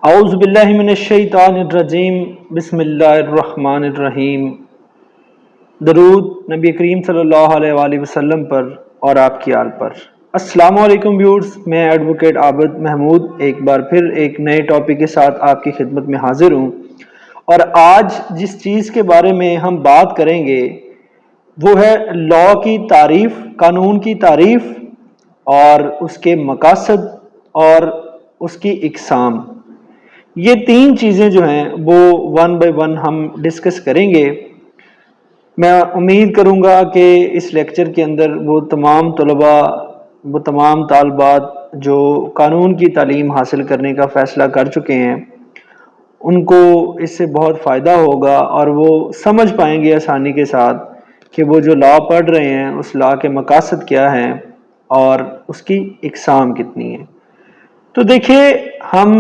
اعوذ باللہ من الشیطان الرجیم بسم اللہ الرحمن الرحیم۔ درود نبی کریم صلی اللہ علیہ وآلہ وسلم پر اور آپ کی آل پر۔ السلام علیکم ویورز، میں ایڈوکیٹ عابد محمود ایک بار پھر ایک نئے ٹاپک کے ساتھ آپ کی خدمت میں حاضر ہوں، اور آج جس چیز کے بارے میں ہم بات کریں گے وہ ہے لا کی تعریف، قانون کی تعریف اور اس کے مقاصد اور اس کی اقسام۔ یہ تین چیزیں جو ہیں وہ ون بائی ون ہم ڈسکس کریں گے۔ میں امید کروں گا کہ اس لیکچر کے اندر وہ تمام طلباء، وہ تمام طالبات جو قانون کی تعلیم حاصل کرنے کا فیصلہ کر چکے ہیں ان کو اس سے بہت فائدہ ہوگا، اور وہ سمجھ پائیں گے آسانی کے ساتھ کہ وہ جو لا پڑھ رہے ہیں اس لا کے مقاصد کیا ہیں اور اس کی اقسام کتنی ہیں۔ تو دیکھیے، ہم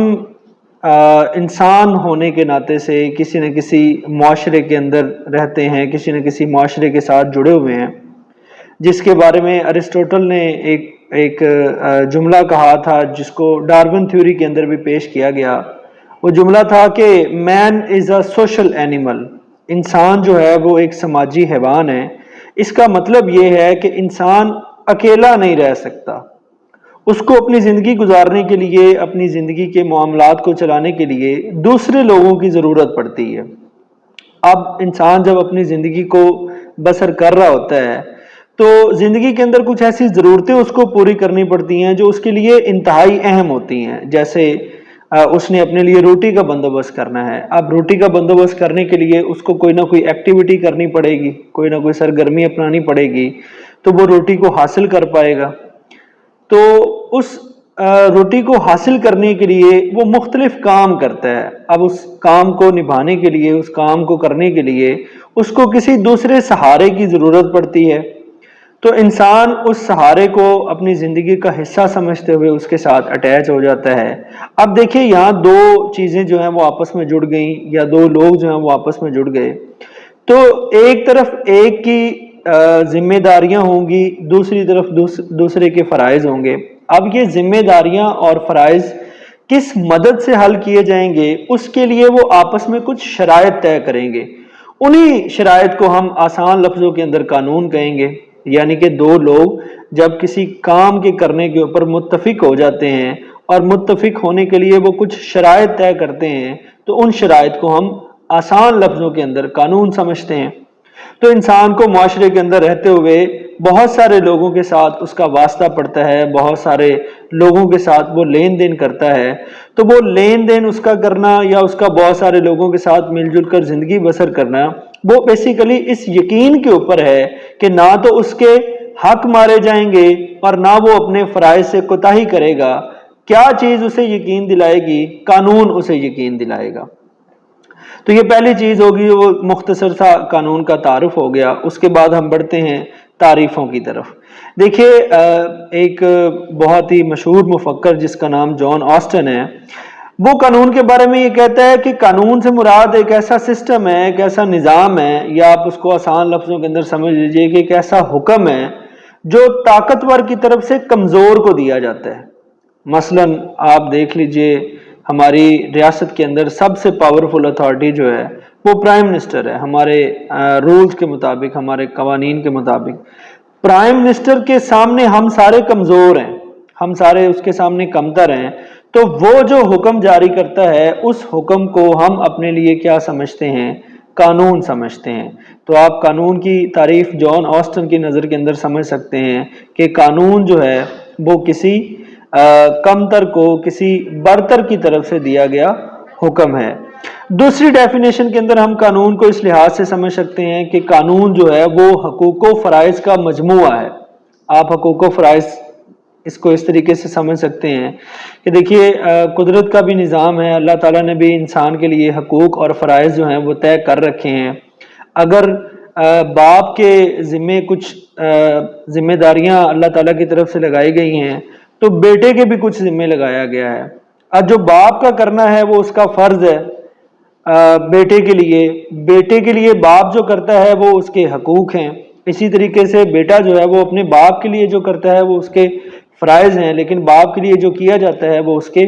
انسان ہونے کے ناطے سے کسی نہ کسی معاشرے کے اندر رہتے ہیں، کسی نہ کسی معاشرے کے ساتھ جڑے ہوئے ہیں، جس کے بارے میں ارسطوٹل نے ایک جملہ کہا تھا جس کو ڈارون تھیوری کے اندر بھی پیش کیا گیا۔ وہ جملہ تھا کہ مین از اے سوشل اینیمل، انسان جو ہے وہ ایک سماجی حیوان ہے۔ اس کا مطلب یہ ہے کہ انسان اکیلا نہیں رہ سکتا، اس کو اپنی زندگی گزارنے کے لیے، اپنی زندگی کے معاملات کو چلانے کے لیے دوسرے لوگوں کی ضرورت پڑتی ہے۔ اب انسان جب اپنی زندگی کو بسر کر رہا ہوتا ہے تو زندگی کے اندر کچھ ایسی ضرورتیں اس کو پوری کرنی پڑتی ہیں جو اس کے لیے انتہائی اہم ہوتی ہیں، جیسے اس نے اپنے لیے روٹی کا بندوبست کرنا ہے۔ اب روٹی کا بندوبست کرنے کے لیے اس کو کوئی نہ کوئی ایکٹیویٹی کرنی پڑے گی، کوئی نہ کوئی سرگرمی اپنانی پڑے گی، تو وہ روٹی کو حاصل کر پائے گا۔ تو اس روٹی کو حاصل کرنے کے لیے وہ مختلف کام کرتا ہے۔ اب اس کام کو نبھانے کے لیے، اس کام کو کرنے کے لیے اس کو کسی دوسرے سہارے کی ضرورت پڑتی ہے۔ تو انسان اس سہارے کو اپنی زندگی کا حصہ سمجھتے ہوئے اس کے ساتھ اٹیچ ہو جاتا ہے۔ اب دیکھیں، یہاں دو چیزیں جو ہیں وہ آپس میں جڑ گئیں، یا دو لوگ جو ہیں وہ آپس میں جڑ گئے، تو ایک طرف ایک کی ذمہ داریاں ہوں گی، دوسری طرف دوسرے کے فرائض ہوں گے۔ اب یہ ذمہ داریاں اور فرائض کس مدد سے حل کیے جائیں گے، اس کے لیے وہ آپس میں کچھ شرائط طے کریں گے۔ انہی شرائط کو ہم آسان لفظوں کے اندر قانون کہیں گے، یعنی کہ دو لوگ جب کسی کام کے کرنے کے اوپر متفق ہو جاتے ہیں اور متفق ہونے کے لیے وہ کچھ شرائط طے کرتے ہیں تو ان شرائط کو ہم آسان لفظوں کے اندر قانون سمجھتے ہیں۔ تو انسان کو معاشرے کے اندر رہتے ہوئے بہت سارے لوگوں کے ساتھ اس کا واسطہ پڑتا ہے، بہت سارے لوگوں کے ساتھ وہ لین دین کرتا ہے۔ تو وہ لین دین اس کا کرنا یا اس کا بہت سارے لوگوں کے ساتھ مل جل کر زندگی بسر کرنا، وہ بیسیکلی اس یقین کے اوپر ہے کہ نہ تو اس کے حق مارے جائیں گے اور نہ وہ اپنے فرائض سے کوتاہی کرے گا۔ کیا چیز اسے یقین دلائے گی؟ قانون اسے یقین دلائے گا۔ تو یہ پہلی چیز ہوگی، وہ مختصر سا قانون کا تعارف ہو گیا۔ اس کے بعد ہم بڑھتے ہیں تعریفوں کی طرف۔ دیکھیے، ایک بہت ہی مشہور مفکر جس کا نام جان آسٹن ہے، وہ قانون کے بارے میں یہ کہتا ہے کہ قانون سے مراد ایک ایسا سسٹم ہے، ایک ایسا نظام ہے، یا آپ اس کو آسان لفظوں کے اندر سمجھ لیجئے کہ ایک ایسا حکم ہے جو طاقتور کی طرف سے کمزور کو دیا جاتا ہے۔ مثلا آپ دیکھ لیجئے، ہماری ریاست کے اندر سب سے پاورفل اتھارٹی جو ہے وہ پرائم منسٹر ہے۔ ہمارے رولز کے مطابق، ہمارے قوانین کے مطابق پرائم منسٹر کے سامنے ہم سارے کمزور ہیں، ہم سارے اس کے سامنے کمتر ہیں۔ تو وہ جو حکم جاری کرتا ہے اس حکم کو ہم اپنے لیے کیا سمجھتے ہیں؟ قانون سمجھتے ہیں۔ تو آپ قانون کی تعریف جان آسٹن کی نظر کے اندر سمجھ سکتے ہیں کہ قانون جو ہے وہ کسی کمتر کو کسی برتر کی طرف سے دیا گیا حکم ہے۔ دوسری ڈیفینیشن کے اندر ہم قانون کو اس لحاظ سے سمجھ سکتے ہیں کہ قانون جو ہے وہ حقوق و فرائض کا مجموعہ ہے۔ آپ حقوق و فرائض اس کو اس طریقے سے سمجھ سکتے ہیں کہ دیکھیے، قدرت کا بھی نظام ہے، اللہ تعالیٰ نے بھی انسان کے لیے حقوق اور فرائض جو ہیں وہ طے کر رکھے ہیں۔ اگر باپ کے ذمے کچھ ذمہ داریاں اللہ تعالیٰ کی طرف سے لگائی گئی ہیں تو بیٹے کے بھی کچھ ذمے لگایا گیا ہے۔ اور جو باپ کا کرنا ہے وہ اس کا فرض ہے بیٹے کے لیے باپ جو کرتا ہے وہ اس کے حقوق ہیں۔ اسی طریقے سے بیٹا جو ہے وہ اپنے باپ کے لیے جو کرتا ہے وہ اس کے فرائض ہیں، لیکن باپ کے لیے جو کیا جاتا ہے وہ اس کے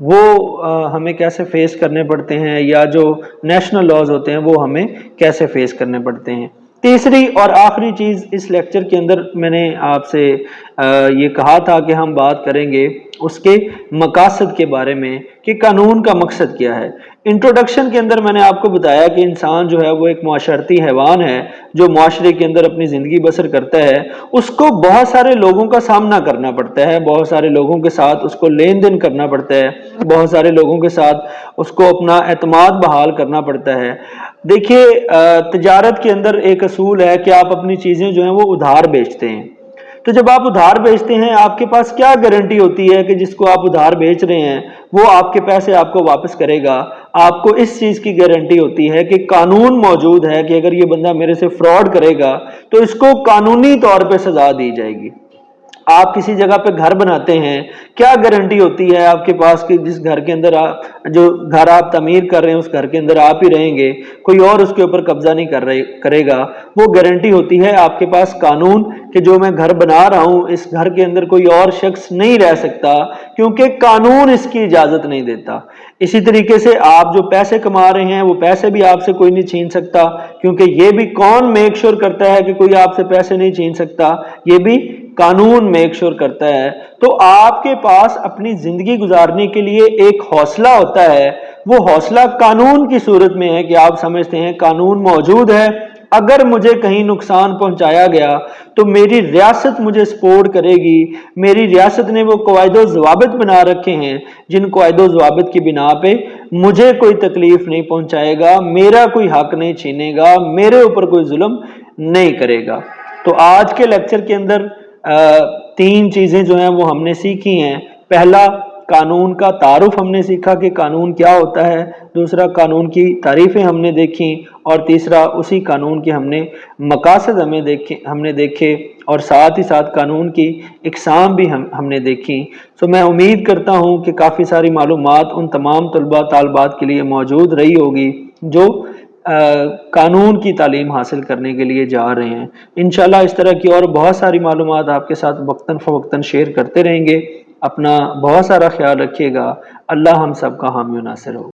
وہ ہمیں کیسے فیس کرنے پڑتے ہیں، یا جو نیشنل لاز ہوتے ہیں وہ ہمیں کیسے فیس کرنے پڑتے ہیں۔ تیسری اور آخری چیز اس لیکچر کے اندر میں نے آپ سے یہ کہا تھا کہ ہم بات کریں گے اس کے مقاصد کے بارے میں کہ قانون کا مقصد کیا ہے۔ انٹروڈکشن کے اندر میں نے آپ کو بتایا کہ انسان جو ہے وہ ایک معاشرتی حیوان ہے جو معاشرے کے اندر اپنی زندگی بسر کرتا ہے، اس کو بہت سارے لوگوں کا سامنا کرنا پڑتا ہے، بہت سارے لوگوں کے ساتھ اس کو لین دین کرنا پڑتا ہے، بہت سارے لوگوں کے ساتھ اس کو اپنا اعتماد بحال کرنا پڑتا ہے۔ دیکھیے تجارت کے اندر ایک اصول ہے کہ آپ اپنی چیزیں جو ہیں وہ ادھار بیچتے ہیں، تو جب آپ ادھار بیچتے ہیں آپ کے پاس کیا گارنٹی ہوتی ہے کہ جس کو آپ ادھار بیچ رہے ہیں وہ آپ کے پیسے آپ کو واپس کرے گا؟ آپ کو اس چیز کی گارنٹی ہوتی ہے کہ قانون موجود ہے کہ اگر یہ بندہ میرے سے فراڈ کرے گا تو اس کو قانونی طور پہ سزا دی جائے گی۔ آپ کسی جگہ پہ گھر بناتے ہیں، کیا گارنٹی ہوتی ہے آپ کے پاس کہ جس گھر کے اندر جو گھر آپ تعمیر کر رہے ہیں اس گھر کے اندر آپ ہی رہیں گے، کوئی اور اس کے اوپر قبضہ نہیں کرے گا؟ وہ گارنٹی ہوتی ہے آپ کے پاس قانون کہ جو میں گھر بنا رہا ہوں اس گھر کے اندر کوئی اور شخص نہیں رہ سکتا کیونکہ قانون اس کی اجازت نہیں دیتا۔ اسی طریقے سے آپ جو پیسے کما رہے ہیں وہ پیسے بھی آپ سے کوئی نہیں چھین سکتا، کیونکہ یہ بھی کون میک شور کرتا ہے کہ کوئی آپ سے پیسے نہیں چھین سکتا؟ یہ بھی قانون میک شور کرتا ہے۔ تو آپ کے پاس اپنی زندگی گزارنے کے لیے ایک حوصلہ ہوتا ہے، وہ حوصلہ قانون کی صورت میں ہے کہ آپ سمجھتے ہیں قانون موجود ہے، اگر مجھے کہیں نقصان پہنچایا گیا تو میری ریاست مجھے سپورٹ کرے گی، میری ریاست نے وہ قواعد و ضوابط بنا رکھے ہیں جن قواعد و ضوابط کی بنا پہ مجھے کوئی تکلیف نہیں پہنچائے گا، میرا کوئی حق نہیں چھینے گا، میرے اوپر کوئی ظلم نہیں کرے گا۔ تو آج کے لیکچر کے اندر تین چیزیں جو ہیں وہ ہم نے سیکھی ہیں۔ پہلا، قانون کا تعارف ہم نے سیکھا کہ قانون کیا ہوتا ہے، دوسرا قانون کی تعریفیں ہم نے دیکھی، اور تیسرا اسی قانون کے ہم نے مقاصد ہم نے دیکھے، اور ساتھ ہی ساتھ قانون کی اقسام بھی ہم نے دیکھی۔ تو میں امید کرتا ہوں کہ کافی ساری معلومات ان تمام طلباء طالبات کے لیے موجود رہی ہوگی جو قانون کی تعلیم حاصل کرنے کے لیے جا رہے ہیں۔ انشاءاللہ اس طرح کی اور بہت ساری معلومات آپ کے ساتھ وقتاً فوقتاً شیئر کرتے رہیں گے۔ اپنا بہت سارا خیال رکھیے گا۔ اللہ ہم سب کا حامی و ناصر ہو۔